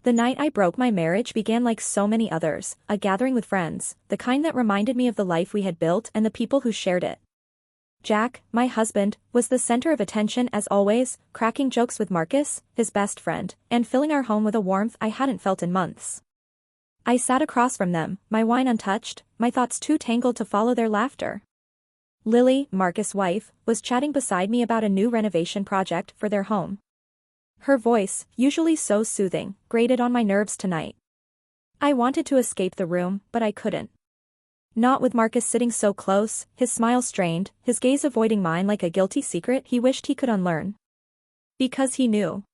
The night I broke my marriage began like so many others, a gathering with friends, the kind that reminded me of the life we had built and the people who shared it. Jack, my husband, was the center of attention as always, cracking jokes with Marcus, his best friend, and filling our home with a warmth I hadn't felt in months. I sat across from them, my wine untouched, my thoughts too tangled to follow their laughter. Lily, Marcus' wife, was chatting beside me about a new renovation project for their home. Her voice, usually so soothing, grated on my nerves tonight. I wanted to escape the room, but I couldn't. Not with Marcus sitting so close, his smile strained, his gaze avoiding mine like a guilty secret he wished he could unlearn. Because he knew.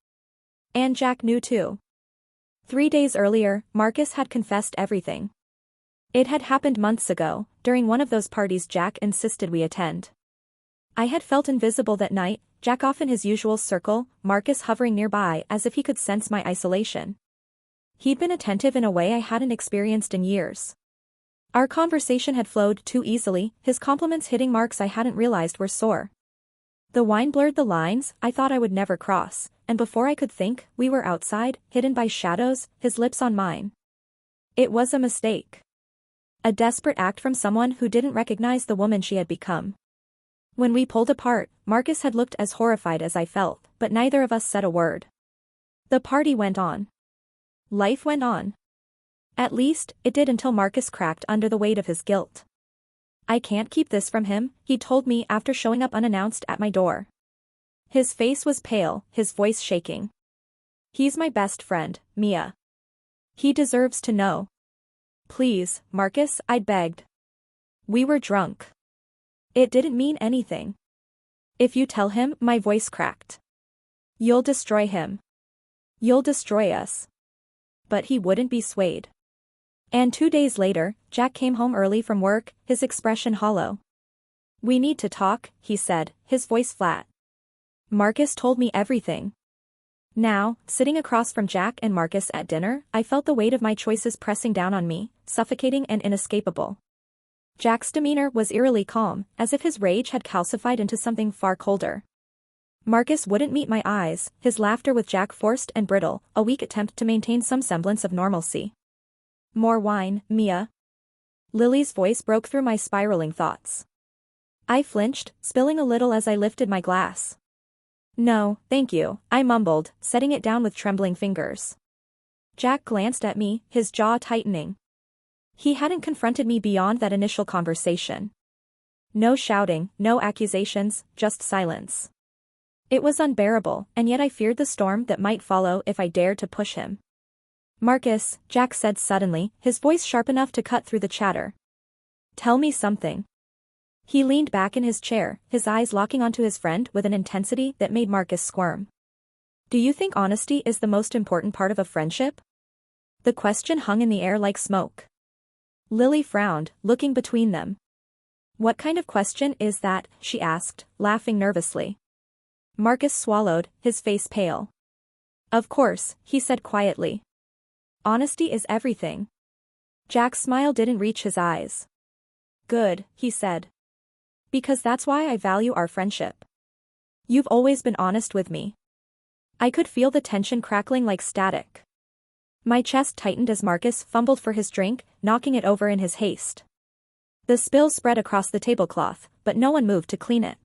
And Jack knew too. 3 days earlier, Marcus had confessed everything. It had happened months ago, during one of those parties Jack insisted we attend. I had felt invisible that night, Jack off in his usual circle, Marcus hovering nearby as if he could sense my isolation. He'd been attentive in a way I hadn't experienced in years. Our conversation had flowed too easily, his compliments hitting marks I hadn't realized were sore. The wine blurred the lines I thought I would never cross, and before I could think, we were outside, hidden by shadows, his lips on mine. It was a mistake. A desperate act from someone who didn't recognize the woman she had become. When we pulled apart, Marcus had looked as horrified as I felt, but neither of us said a word. The party went on. Life went on. At least, it did until Marcus cracked under the weight of his guilt. I can't keep this from him, he told me after showing up unannounced at my door. His face was pale, his voice shaking. He's my best friend, Mia. He deserves to know. Please, Marcus, I'd begged. We were drunk. It didn't mean anything. If you tell him, my voice cracked. You'll destroy him. You'll destroy us. But he wouldn't be swayed. And 2 days later, Jack came home early from work, his expression hollow. We need to talk, he said, his voice flat. Marcus told me everything. Now, sitting across from Jack and Marcus at dinner, I felt the weight of my choices pressing down on me, suffocating and inescapable. Jack's demeanor was eerily calm, as if his rage had calcified into something far colder. Marcus wouldn't meet my eyes, his laughter with Jack forced and brittle, a weak attempt to maintain some semblance of normalcy. More wine, Mia. Lily's voice broke through my spiraling thoughts. I flinched, spilling a little as I lifted my glass. No, thank you, I mumbled, setting it down with trembling fingers. Jack glanced at me, his jaw tightening. He hadn't confronted me beyond that initial conversation. No shouting, no accusations, just silence. It was unbearable, and yet I feared the storm that might follow if I dared to push him. Marcus, Jack said suddenly, his voice sharp enough to cut through the chatter. Tell me something. He leaned back in his chair, his eyes locking onto his friend with an intensity that made Marcus squirm. Do you think honesty is the most important part of a friendship? The question hung in the air like smoke. Lily frowned, looking between them. What kind of question is that? She asked, laughing nervously. Marcus swallowed, his face pale. Of course, he said quietly. Honesty is everything. Jack's smile didn't reach his eyes. Good, he said. Because that's why I value our friendship. You've always been honest with me. I could feel the tension crackling like static. My chest tightened as Marcus fumbled for his drink, knocking it over in his haste. The spill spread across the tablecloth, but no one moved to clean it.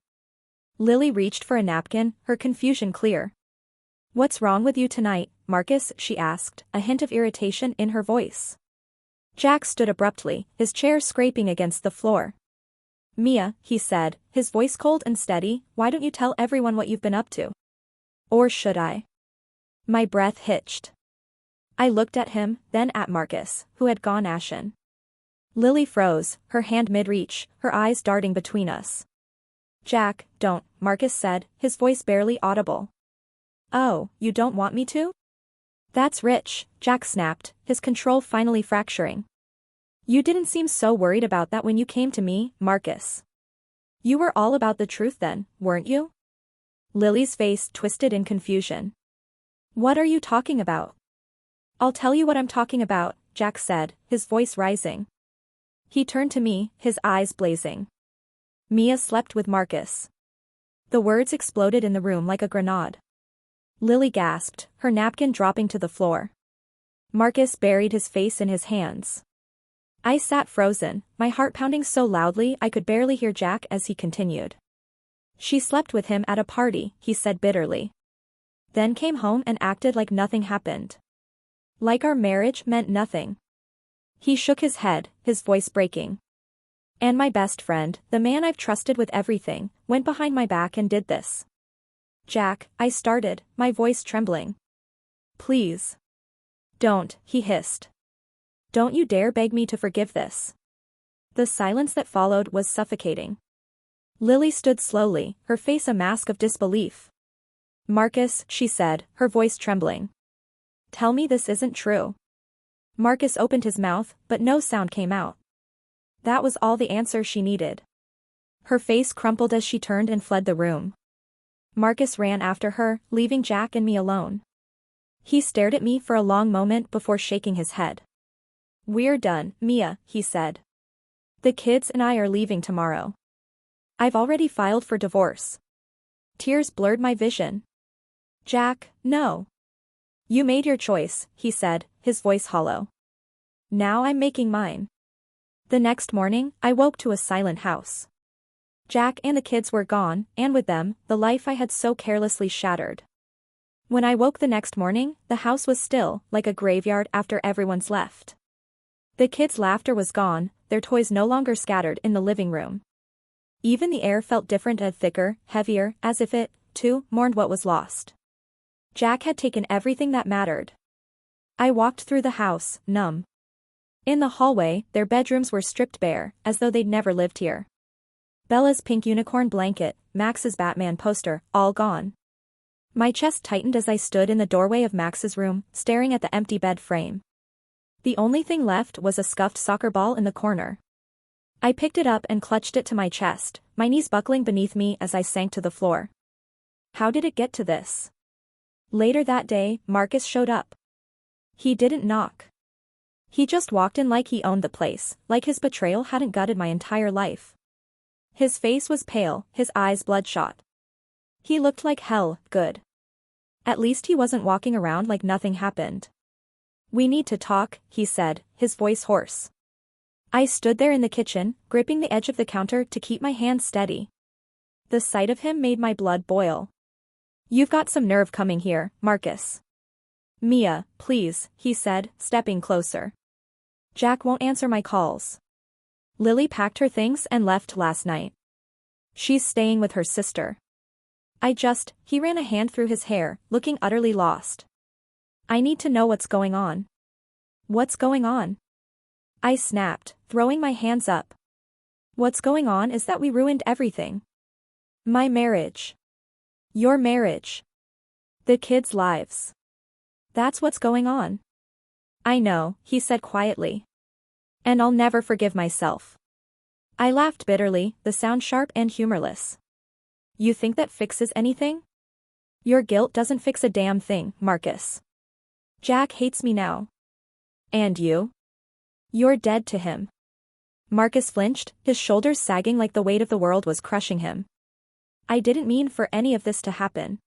Lily reached for a napkin, her confusion clear. What's wrong with you tonight, Marcus? She asked, a hint of irritation in her voice. Jack stood abruptly, his chair scraping against the floor. Mia, he said, his voice cold and steady, why don't you tell everyone what you've been up to? Or should I? My breath hitched. I looked at him, then at Marcus, who had gone ashen. Lily froze, her hand mid-reach, her eyes darting between us. Jack, don't, Marcus said, his voice barely audible. Oh, you don't want me to? That's rich, Jack snapped, his control finally fracturing. You didn't seem so worried about that when you came to me, Marcus. You were all about the truth then, weren't you? Lily's face twisted in confusion. What are you talking about? I'll tell you what I'm talking about, Jack said, his voice rising. He turned to me, his eyes blazing. Mia slept with Marcus. The words exploded in the room like a grenade. Lily gasped, her napkin dropping to the floor. Marcus buried his face in his hands. I sat frozen, my heart pounding so loudly I could barely hear Jack as he continued. She slept with him at a party, he said bitterly. Then came home and acted like nothing happened. Like our marriage meant nothing. He shook his head, his voice breaking. And my best friend, the man I've trusted with everything, went behind my back and did this. Jack, I started, my voice trembling. Please. Don't, he hissed. Don't you dare beg me to forgive this. The silence that followed was suffocating. Lily stood slowly, her face a mask of disbelief. Marcus, she said, her voice trembling. Tell me this isn't true. Marcus opened his mouth, but no sound came out. That was all the answer she needed. Her face crumpled as she turned and fled the room. Marcus ran after her, leaving Jack and me alone. He stared at me for a long moment before shaking his head. We're done, Mia, he said. The kids and I are leaving tomorrow. I've already filed for divorce. Tears blurred my vision. Jack, no. You made your choice, he said, his voice hollow. Now I'm making mine. The next morning, I woke to a silent house. Jack and the kids were gone, and with them, the life I had so carelessly shattered. When I woke the next morning, the house was still, like a graveyard after everyone's left. The kids' laughter was gone, their toys no longer scattered in the living room. Even the air felt different and thicker, heavier, as if it, too, mourned what was lost. Jack had taken everything that mattered. I walked through the house, numb. In the hallway, their bedrooms were stripped bare, as though they'd never lived here. Bella's pink unicorn blanket, Max's Batman poster, all gone. My chest tightened as I stood in the doorway of Max's room, staring at the empty bed frame. The only thing left was a scuffed soccer ball in the corner. I picked it up and clutched it to my chest, my knees buckling beneath me as I sank to the floor. How did it get to this? Later that day, Marcus showed up. He didn't knock. He just walked in like he owned the place, like his betrayal hadn't gutted my entire life. His face was pale, his eyes bloodshot. He looked like hell, good. At least he wasn't walking around like nothing happened. We need to talk, he said, his voice hoarse. I stood there in the kitchen, gripping the edge of the counter to keep my hands steady. The sight of him made my blood boil. You've got some nerve coming here, Marcus. Mia, please, he said, stepping closer. Jack won't answer my calls. Lily packed her things and left last night. She's staying with her sister. He ran a hand through his hair, looking utterly lost. I need to know what's going on. What's going on? I snapped, throwing my hands up. What's going on is that we ruined everything. My marriage. Your marriage. The kids' lives. That's what's going on. I know, he said quietly. And I'll never forgive myself. I laughed bitterly, the sound sharp and humorless. You think that fixes anything? Your guilt doesn't fix a damn thing, Marcus. Jack hates me now. And you? You're dead to him. Marcus flinched, his shoulders sagging like the weight of the world was crushing him. I didn't mean for any of this to happen.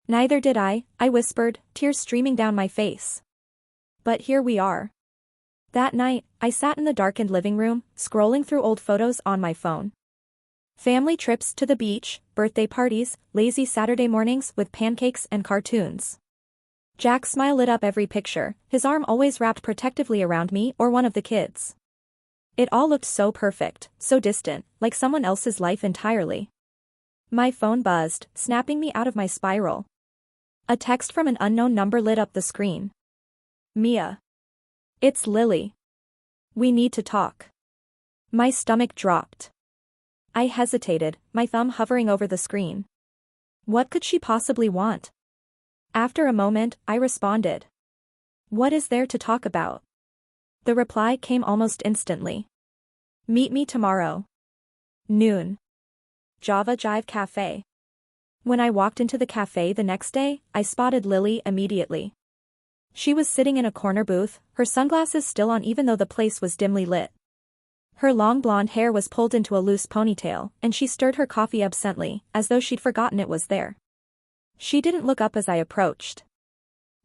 Neither did I whispered, tears streaming down my face. But here we are. That night, I sat in the darkened living room, scrolling through old photos on my phone. Family trips to the beach, birthday parties, lazy Saturday mornings with pancakes and cartoons. Jack's smile lit up every picture, his arm always wrapped protectively around me or one of the kids. It all looked so perfect, so distant, like someone else's life entirely. My phone buzzed, snapping me out of my spiral. A text from an unknown number lit up the screen. Mia. It's Lily. We need to talk. My stomach dropped. I hesitated, my thumb hovering over the screen. What could she possibly want? After a moment, I responded. What is there to talk about? The reply came almost instantly. Meet me tomorrow. Noon. Java Jive Cafe. When I walked into the cafe the next day, I spotted Lily immediately. She was sitting in a corner booth, her sunglasses still on even though the place was dimly lit. Her long blonde hair was pulled into a loose ponytail, and she stirred her coffee absently, as though she'd forgotten it was there. She didn't look up as I approached.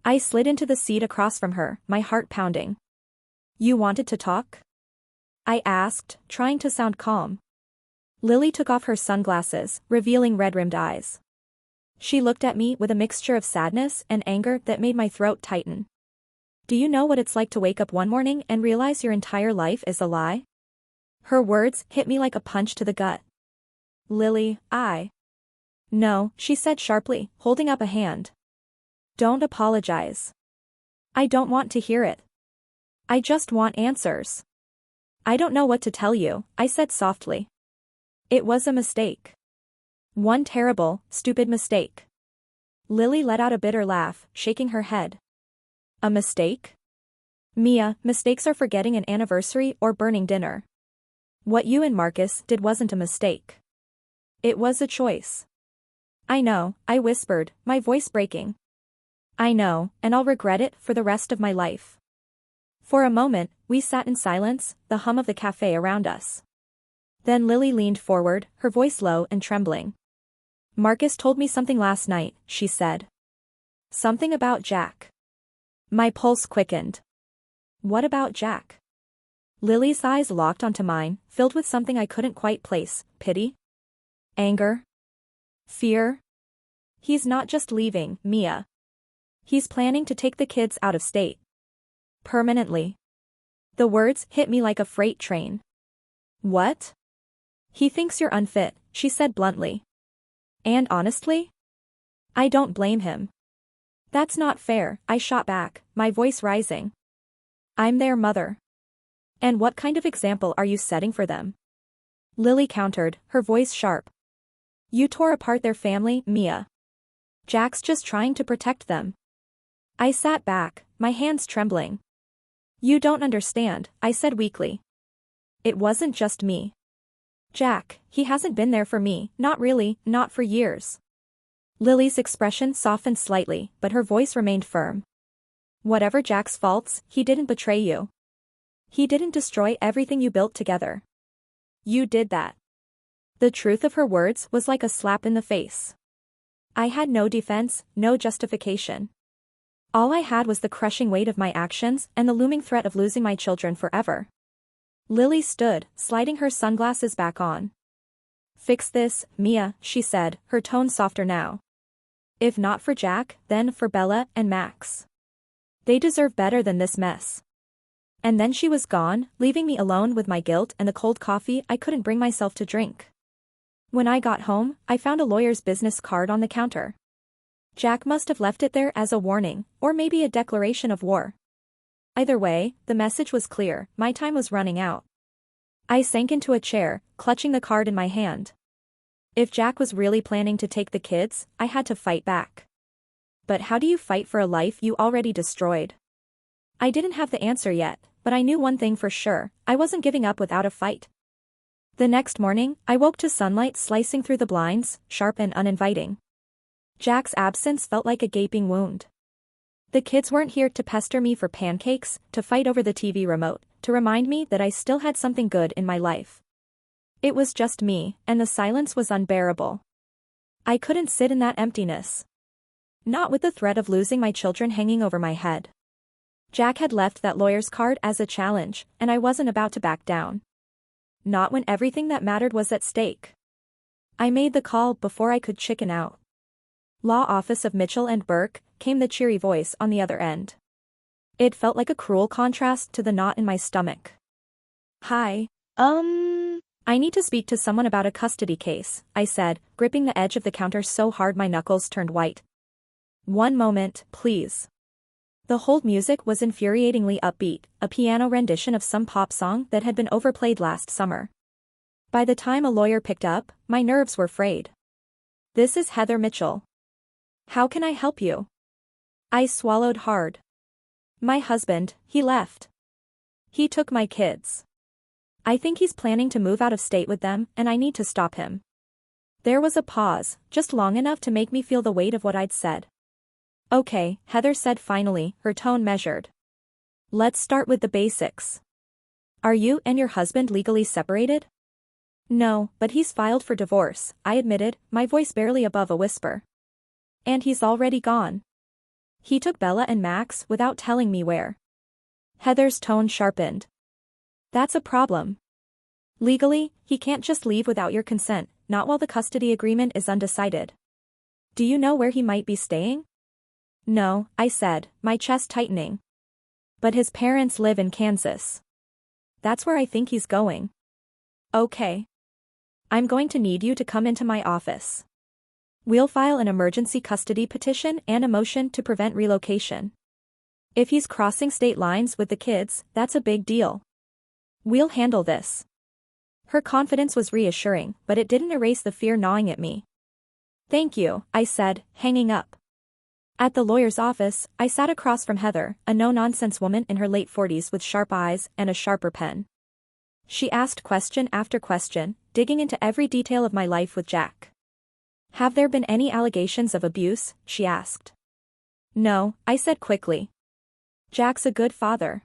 I slid into the seat across from her, my heart pounding. You wanted to talk? I asked, trying to sound calm. Lily took off her sunglasses, revealing red-rimmed eyes. She looked at me with a mixture of sadness and anger that made my throat tighten. Do you know what it's like to wake up one morning and realize your entire life is a lie? Her words hit me like a punch to the gut. Lily, No, she said sharply, holding up a hand. Don't apologize. I don't want to hear it. I just want answers. I don't know what to tell you, I said softly. It was a mistake. One terrible, stupid mistake. Lily let out a bitter laugh, shaking her head. A mistake? Mia, mistakes are forgetting an anniversary or burning dinner. What you and Marcus did wasn't a mistake. It was a choice. I know, I whispered, my voice breaking. I know, and I'll regret it for the rest of my life. For a moment, we sat in silence, the hum of the cafe around us. Then Lily leaned forward, her voice low and trembling. Marcus told me something last night, she said. Something about Jack. My pulse quickened. What about Jack? Lily's eyes locked onto mine, filled with something I couldn't quite place, pity? Anger? Fear? He's not just leaving, Mia. He's planning to take the kids out of state. Permanently. The words hit me like a freight train. What? He thinks you're unfit, she said bluntly. And honestly? I don't blame him. That's not fair, I shot back, my voice rising. I'm their mother. And what kind of example are you setting for them? Lily countered, her voice sharp. You tore apart their family, Mia. Jack's just trying to protect them. I sat back, my hands trembling. You don't understand, I said weakly. It wasn't just me. Jack, he hasn't been there for me, not really, not for years. Lily's expression softened slightly, but her voice remained firm. Whatever Jack's faults, he didn't betray you. He didn't destroy everything you built together. You did that. The truth of her words was like a slap in the face. I had no defense, no justification. All I had was the crushing weight of my actions and the looming threat of losing my children forever. Lily stood, sliding her sunglasses back on. Fix this, Mia, she said, her tone softer now. If not for Jack, then for Bella and Max. They deserve better than this mess. And then she was gone, leaving me alone with my guilt and the cold coffee I couldn't bring myself to drink. When I got home, I found a lawyer's business card on the counter. Jack must have left it there as a warning, or maybe a declaration of war. Either way, the message was clear, my time was running out. I sank into a chair, clutching the card in my hand. If Jack was really planning to take the kids, I had to fight back. But how do you fight for a life you already destroyed? I didn't have the answer yet, but I knew one thing for sure, I wasn't giving up without a fight. The next morning, I woke to sunlight slicing through the blinds, sharp and uninviting. Jack's absence felt like a gaping wound. The kids weren't here to pester me for pancakes, to fight over the TV remote, to remind me that I still had something good in my life. It was just me, and the silence was unbearable. I couldn't sit in that emptiness. Not with the threat of losing my children hanging over my head. Jack had left that lawyer's card as a challenge, and I wasn't about to back down. Not when everything that mattered was at stake. I made the call before I could chicken out. Law Office of Mitchell and Burke, came the cheery voice on the other end. It felt like a cruel contrast to the knot in my stomach. Hi. I need to speak to someone about a custody case, I said, gripping the edge of the counter so hard my knuckles turned white. One moment, please. The hold music was infuriatingly upbeat, a piano rendition of some pop song that had been overplayed last summer. By the time a lawyer picked up, my nerves were frayed. This is Heather Mitchell. How can I help you? I swallowed hard. My husband, he left. He took my kids. I think he's planning to move out of state with them, and I need to stop him. There was a pause, just long enough to make me feel the weight of what I'd said. Okay, Heather said finally, her tone measured. Let's start with the basics. Are you and your husband legally separated? No, but he's filed for divorce, I admitted, my voice barely above a whisper. And he's already gone. He took Bella and Max without telling me where. Heather's tone sharpened. That's a problem. Legally, he can't just leave without your consent, not while the custody agreement is undecided. Do you know where he might be staying? No, I said, my chest tightening. But his parents live in Kansas. That's where I think he's going. Okay. I'm going to need you to come into my office. We'll file an emergency custody petition and a motion to prevent relocation. If he's crossing state lines with the kids, that's a big deal. We'll handle this. Her confidence was reassuring, but it didn't erase the fear gnawing at me. Thank you, I said, hanging up. At the lawyer's office, I sat across from Heather, a no-nonsense woman in her late 40s with sharp eyes and a sharper pen. She asked question after question, digging into every detail of my life with Jack. Have there been any allegations of abuse? She asked. No, I said quickly. Jack's a good father.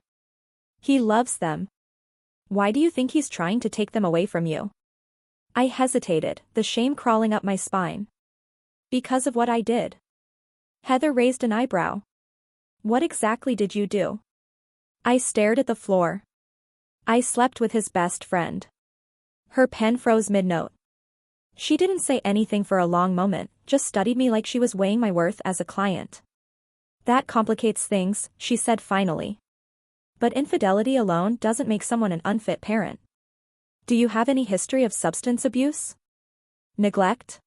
He loves them. Why do you think he's trying to take them away from you? I hesitated, the shame crawling up my spine. Because of what I did. Heather raised an eyebrow. What exactly did you do? I stared at the floor. I slept with his best friend. Her pen froze mid-note. She didn't say anything for a long moment, just studied me like she was weighing my worth as a client. That complicates things, she said finally. But infidelity alone doesn't make someone an unfit parent. Do you have any history of substance abuse? Neglect?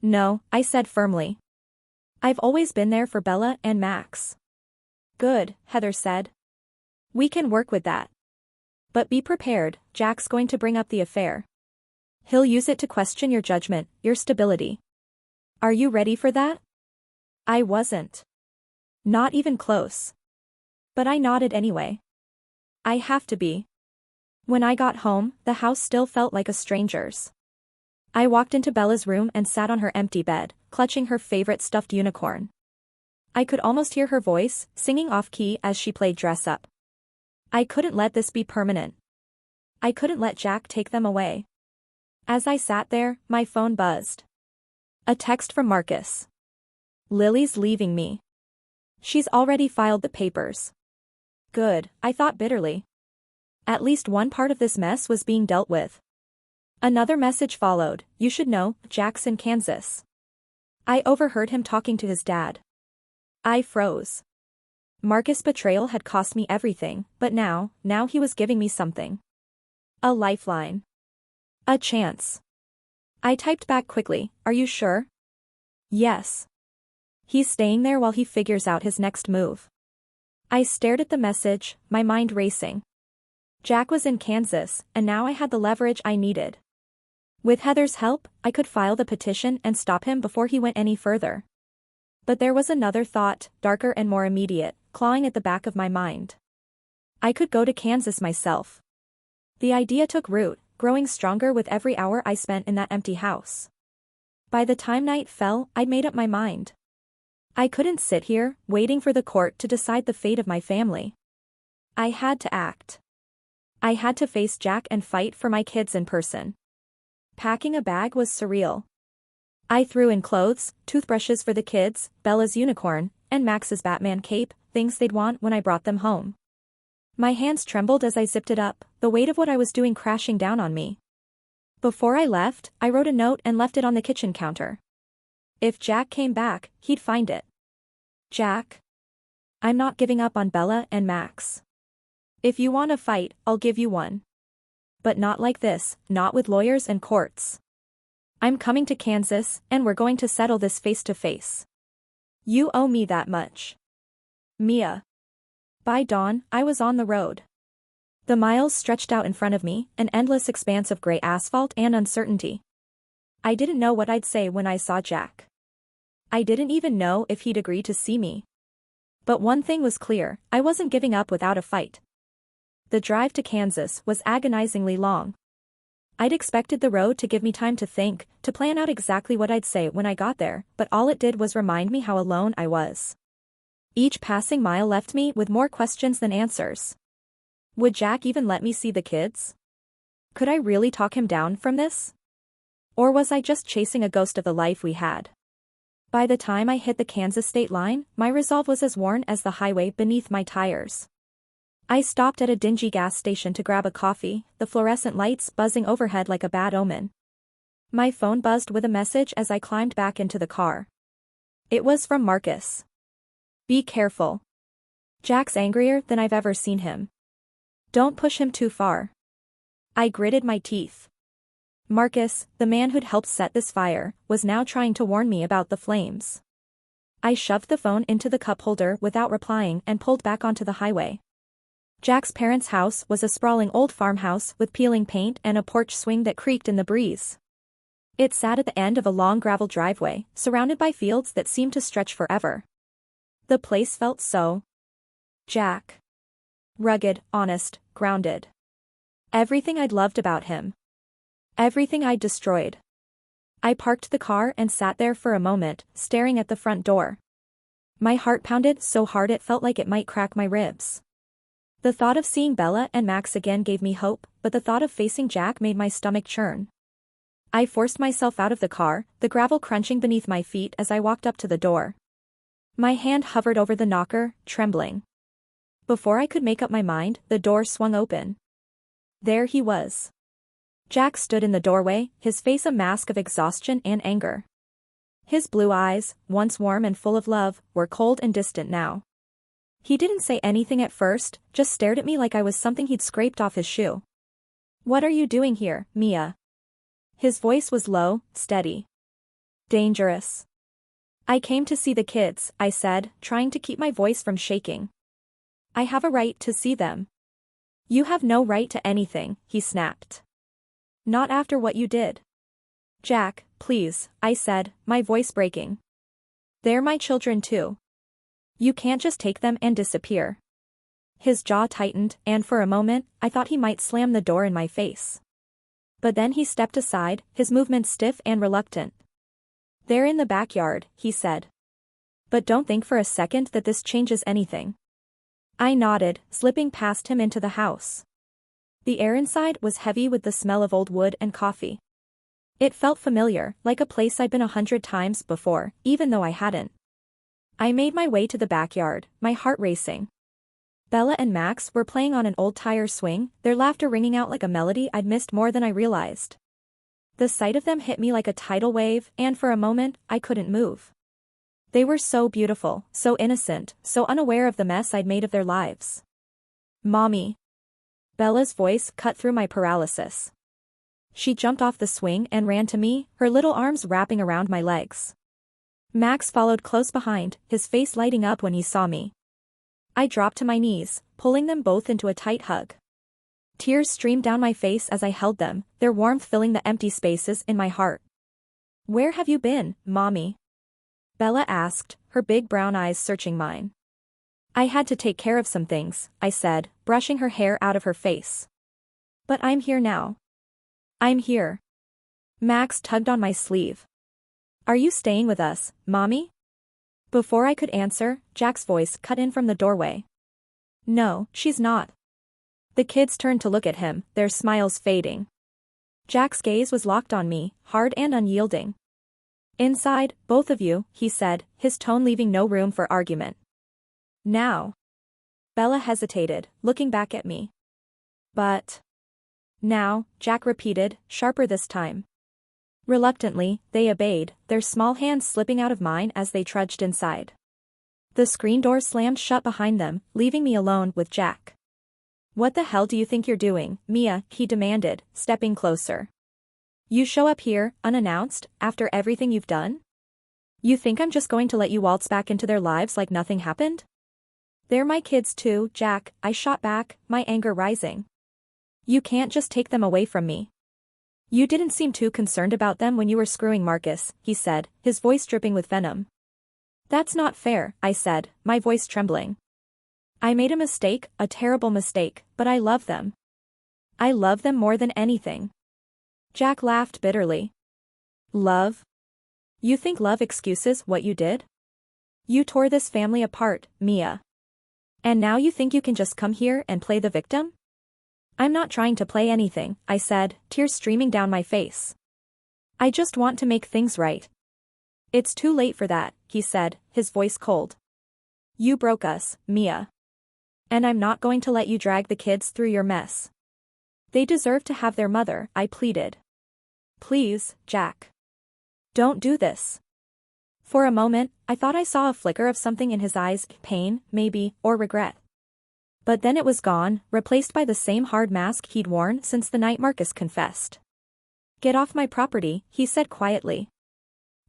No, I said firmly. I've always been there for Bella and Max. Good, Heather said. We can work with that. But be prepared, Jack's going to bring up the affair. He'll use it to question your judgment, your stability. Are you ready for that? I wasn't. Not even close. But I nodded anyway. I have to be. When I got home, the house still felt like a stranger's. I walked into Bella's room and sat on her empty bed, clutching her favorite stuffed unicorn. I could almost hear her voice, singing off-key as she played dress up. I couldn't let this be permanent. I couldn't let Jack take them away. As I sat there, my phone buzzed. A text from Marcus. Lily's leaving me. She's already filed the papers. Good, I thought bitterly. At least one part of this mess was being dealt with. Another message followed, you should know, Jack's in Kansas. I overheard him talking to his dad. I froze. Marcus' betrayal had cost me everything, but now he was giving me something. A lifeline. A chance. I typed back quickly, are you sure? Yes. He's staying there while he figures out his next move. I stared at the message, my mind racing. Jack was in Kansas, and now I had the leverage I needed. With Heather's help, I could file the petition and stop him before he went any further. But there was another thought, darker and more immediate, clawing at the back of my mind. I could go to Kansas myself. The idea took root, growing stronger with every hour I spent in that empty house. By the time night fell, I'd made up my mind. I couldn't sit here, waiting for the court to decide the fate of my family. I had to act. I had to face Jack and fight for my kids in person. Packing a bag was surreal. I threw in clothes, toothbrushes for the kids, Bella's unicorn, and Max's Batman cape, things they'd want when I brought them home. My hands trembled as I zipped it up, the weight of what I was doing crashing down on me. Before I left, I wrote a note and left it on the kitchen counter. If Jack came back, he'd find it. Jack. I'm not giving up on Bella and Max. If you want a fight, I'll give you one. But not like this, not with lawyers and courts. I'm coming to Kansas, and we're going to settle this face to face. You owe me that much. Mia. By dawn, I was on the road. The miles stretched out in front of me, an endless expanse of gray asphalt and uncertainty. I didn't know what I'd say when I saw Jack. I didn't even know if he'd agree to see me. But one thing was clear, I wasn't giving up without a fight. The drive to Kansas was agonizingly long. I'd expected the road to give me time to think, to plan out exactly what I'd say when I got there, but all it did was remind me how alone I was. Each passing mile left me with more questions than answers. Would Jack even let me see the kids? Could I really talk him down from this? Or was I just chasing a ghost of the life we had? By the time I hit the Kansas state line, my resolve was as worn as the highway beneath my tires. I stopped at a dingy gas station to grab a coffee, the fluorescent lights buzzing overhead like a bad omen. My phone buzzed with a message as I climbed back into the car. It was from Marcus. Be careful. Jack's angrier than I've ever seen him. Don't push him too far. I gritted my teeth. Marcus, the man who'd helped set this fire, was now trying to warn me about the flames. I shoved the phone into the cup holder without replying and pulled back onto the highway. Jack's parents' house was a sprawling old farmhouse with peeling paint and a porch swing that creaked in the breeze. It sat at the end of a long gravel driveway, surrounded by fields that seemed to stretch forever. The place felt so Jack. Rugged, honest, grounded. Everything I'd loved about him. Everything I'd destroyed. I parked the car and sat there for a moment, staring at the front door. My heart pounded so hard it felt like it might crack my ribs. The thought of seeing Bella and Max again gave me hope, but the thought of facing Jack made my stomach churn. I forced myself out of the car, the gravel crunching beneath my feet as I walked up to the door. My hand hovered over the knocker, trembling. Before I could make up my mind, the door swung open. There he was. Jack stood in the doorway, his face a mask of exhaustion and anger. His blue eyes, once warm and full of love, were cold and distant now. He didn't say anything at first, just stared at me like I was something he'd scraped off his shoe. What are you doing here, Mia? His voice was low, steady. Dangerous. I came to see the kids, I said, trying to keep my voice from shaking. I have a right to see them. You have no right to anything, he snapped. Not after what you did. Jack, please, I said, my voice breaking. They're my children too. You can't just take them and disappear. His jaw tightened, and for a moment, I thought he might slam the door in my face. But then he stepped aside, his movements stiff and reluctant. They're in the backyard, he said. But don't think for a second that this changes anything. I nodded, slipping past him into the house. The air inside was heavy with the smell of old wood and coffee. It felt familiar, like a place I'd been 100 times before, even though I hadn't. I made my way to the backyard, my heart racing. Bella and Max were playing on an old tire swing, their laughter ringing out like a melody I'd missed more than I realized. The sight of them hit me like a tidal wave, and for a moment, I couldn't move. They were so beautiful, so innocent, so unaware of the mess I'd made of their lives. Mommy. Bella's voice cut through my paralysis. She jumped off the swing and ran to me, her little arms wrapping around my legs. Max followed close behind, his face lighting up when he saw me. I dropped to my knees, pulling them both into a tight hug. Tears streamed down my face as I held them, their warmth filling the empty spaces in my heart. Where have you been, Mommy? Bella asked, her big brown eyes searching mine. I had to take care of some things, I said, brushing her hair out of her face. But I'm here now. I'm here. Max tugged on my sleeve. Are you staying with us, Mommy? Before I could answer, Jack's voice cut in from the doorway. No, she's not. The kids turned to look at him, their smiles fading. Jack's gaze was locked on me, hard and unyielding. Inside, both of you, he said, his tone leaving no room for argument. Now. Bella hesitated, looking back at me. But. Now, Jack repeated, sharper this time. Reluctantly, they obeyed, their small hands slipping out of mine as they trudged inside. The screen door slammed shut behind them, leaving me alone with Jack. What the hell do you think you're doing, Mia? He demanded, stepping closer. You show up here, unannounced, after everything you've done? You think I'm just going to let you waltz back into their lives like nothing happened? They're my kids too, Jack, I shot back, my anger rising. You can't just take them away from me. You didn't seem too concerned about them when you were screwing Marcus, he said, his voice dripping with venom. That's not fair, I said, my voice trembling. I made a mistake, a terrible mistake, but I love them. I love them more than anything. Jack laughed bitterly. Love? You think love excuses what you did? You tore this family apart, Mia. And now you think you can just come here and play the victim? I'm not trying to play anything, I said, tears streaming down my face. I just want to make things right. It's too late for that, he said, his voice cold. You broke us, Mia. And I'm not going to let you drag the kids through your mess. They deserve to have their mother, I pleaded. Please, Jack. Don't do this. For a moment, I thought I saw a flicker of something in his eyes, pain, maybe, or regret. But then it was gone, replaced by the same hard mask he'd worn since the night Marcus confessed. Get off my property, he said quietly.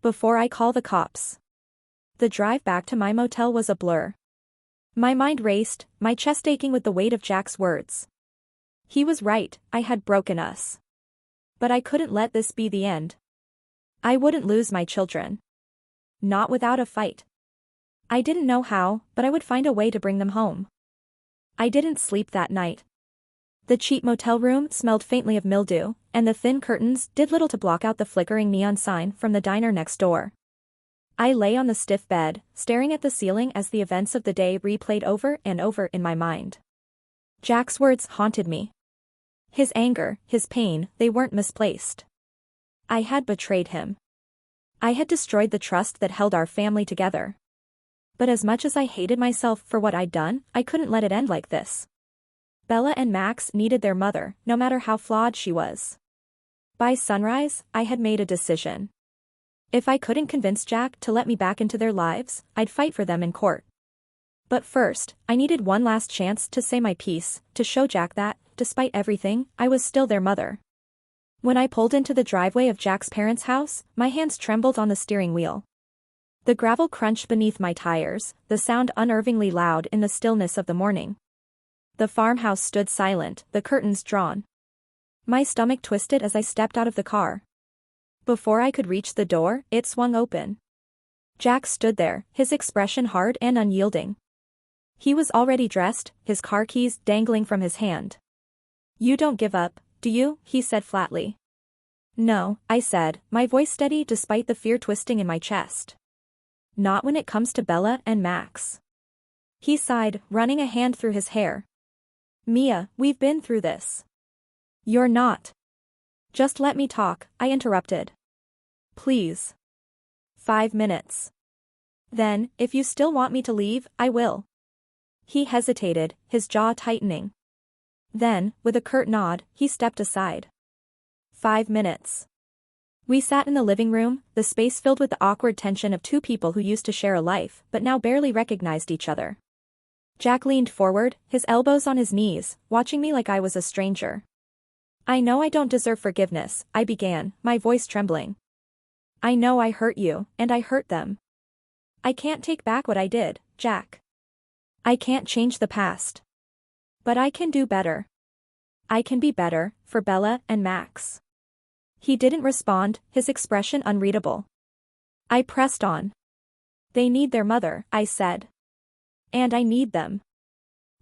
Before I call the cops. The drive back to my motel was a blur. My mind raced, my chest aching with the weight of Jack's words. He was right, I had broken us. But I couldn't let this be the end. I wouldn't lose my children. Not without a fight. I didn't know how, but I would find a way to bring them home. I didn't sleep that night. The cheap motel room smelled faintly of mildew, and the thin curtains did little to block out the flickering neon sign from the diner next door. I lay on the stiff bed, staring at the ceiling as the events of the day replayed over and over in my mind. Jack's words haunted me. His anger, his pain, they weren't misplaced. I had betrayed him. I had destroyed the trust that held our family together. But as much as I hated myself for what I'd done, I couldn't let it end like this. Bella and Max needed their mother, no matter how flawed she was. By sunrise, I had made a decision. If I couldn't convince Jack to let me back into their lives, I'd fight for them in court. But first, I needed one last chance to say my piece, to show Jack that, despite everything, I was still their mother. When I pulled into the driveway of Jack's parents' house, my hands trembled on the steering wheel. The gravel crunched beneath my tires, the sound unnervingly loud in the stillness of the morning. The farmhouse stood silent, the curtains drawn. My stomach twisted as I stepped out of the car. Before I could reach the door, it swung open. Jack stood there, his expression hard and unyielding. He was already dressed, his car keys dangling from his hand. You don't give up, do you? He said flatly. No, I said, my voice steady despite the fear twisting in my chest. Not when it comes to Bella and Max. He sighed, running a hand through his hair. Mia, we've been through this. You're not. Just let me talk, I interrupted. Please. 5 minutes. Then, if you still want me to leave, I will. He hesitated, his jaw tightening. Then, with a curt nod, he stepped aside. 5 minutes. We sat in the living room, the space filled with the awkward tension of two people who used to share a life but now barely recognized each other. Jack leaned forward, his elbows on his knees, watching me like I was a stranger. I know I don't deserve forgiveness, I began, my voice trembling. I know I hurt you, and I hurt them. I can't take back what I did, Jack. I can't change the past. But I can do better. I can be better, for Bella and Max. He didn't respond, his expression unreadable. I pressed on. They need their mother, I said. And I need them.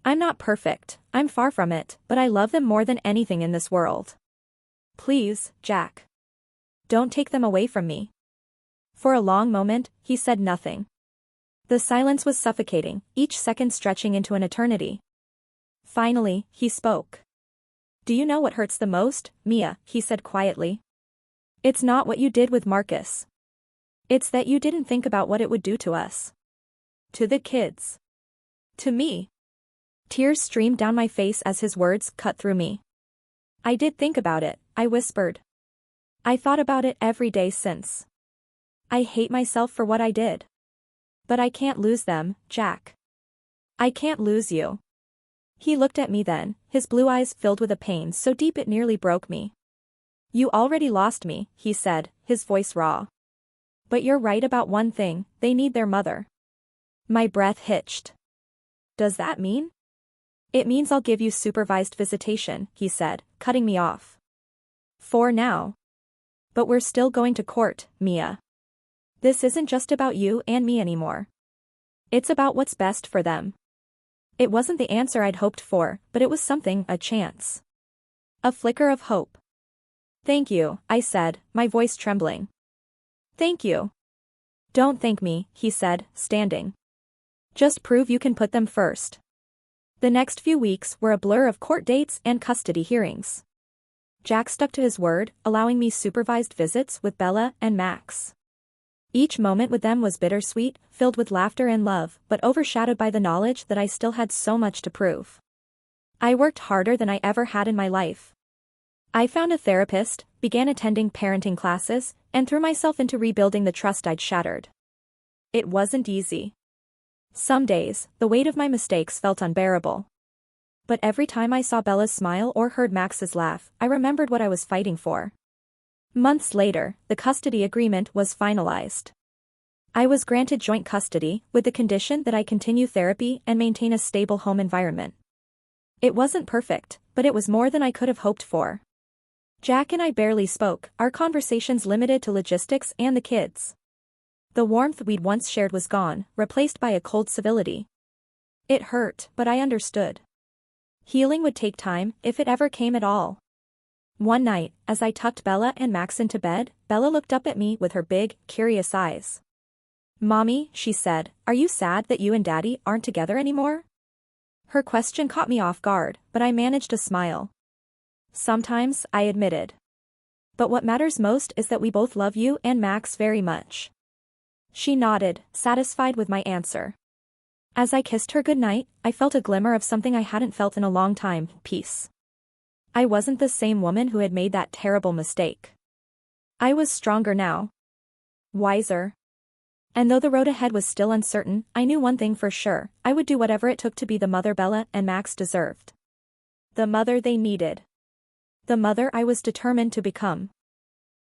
I'm not perfect, I'm far from it, but I love them more than anything in this world. Please, Jack. Don't take them away from me. For a long moment, he said nothing. The silence was suffocating, each second stretching into an eternity. Finally, he spoke. Do you know what hurts the most, Mia? He said quietly. It's not what you did with Marcus. It's that you didn't think about what it would do to us. To the kids. To me. Tears streamed down my face as his words cut through me. I did think about it, I whispered. I thought about it every day since. I hate myself for what I did. But I can't lose them, Jack. I can't lose you. He looked at me then, his blue eyes filled with a pain so deep it nearly broke me. You already lost me, he said, his voice raw. But you're right about one thing, they need their mother. My breath hitched. Does that mean? It means I'll give you supervised visitation, he said, cutting me off. For now. But we're still going to court, Mia. This isn't just about you and me anymore. It's about what's best for them. It wasn't the answer I'd hoped for, but it was something, a chance. A flicker of hope. Thank you, I said, my voice trembling. Thank you. Don't thank me, he said, standing. Just prove you can put them first. The next few weeks were a blur of court dates and custody hearings. Jack stuck to his word, allowing me supervised visits with Bella and Max. Each moment with them was bittersweet, filled with laughter and love, but overshadowed by the knowledge that I still had so much to prove. I worked harder than I ever had in my life. I found a therapist, began attending parenting classes, and threw myself into rebuilding the trust I'd shattered. It wasn't easy. Some days, the weight of my mistakes felt unbearable. But every time I saw Bella's smile or heard Max's laugh, I remembered what I was fighting for. Months later, the custody agreement was finalized. I was granted joint custody, with the condition that I continue therapy and maintain a stable home environment. It wasn't perfect, but it was more than I could have hoped for. Jack and I barely spoke, our conversations limited to logistics and the kids. The warmth we'd once shared was gone, replaced by a cold civility. It hurt, but I understood. Healing would take time, if it ever came at all. One night, as I tucked Bella and Max into bed, Bella looked up at me with her big, curious eyes. "Mommy," she said, "are you sad that you and Daddy aren't together anymore?" Her question caught me off guard, but I managed a smile. "Sometimes," I admitted. "But what matters most is that we both love you and Max very much." She nodded, satisfied with my answer. As I kissed her goodnight, I felt a glimmer of something I hadn't felt in a long time, peace. I wasn't the same woman who had made that terrible mistake. I was stronger now. Wiser. And though the road ahead was still uncertain, I knew one thing for sure: I would do whatever it took to be the mother Bella and Max deserved. The mother they needed. The mother I was determined to become.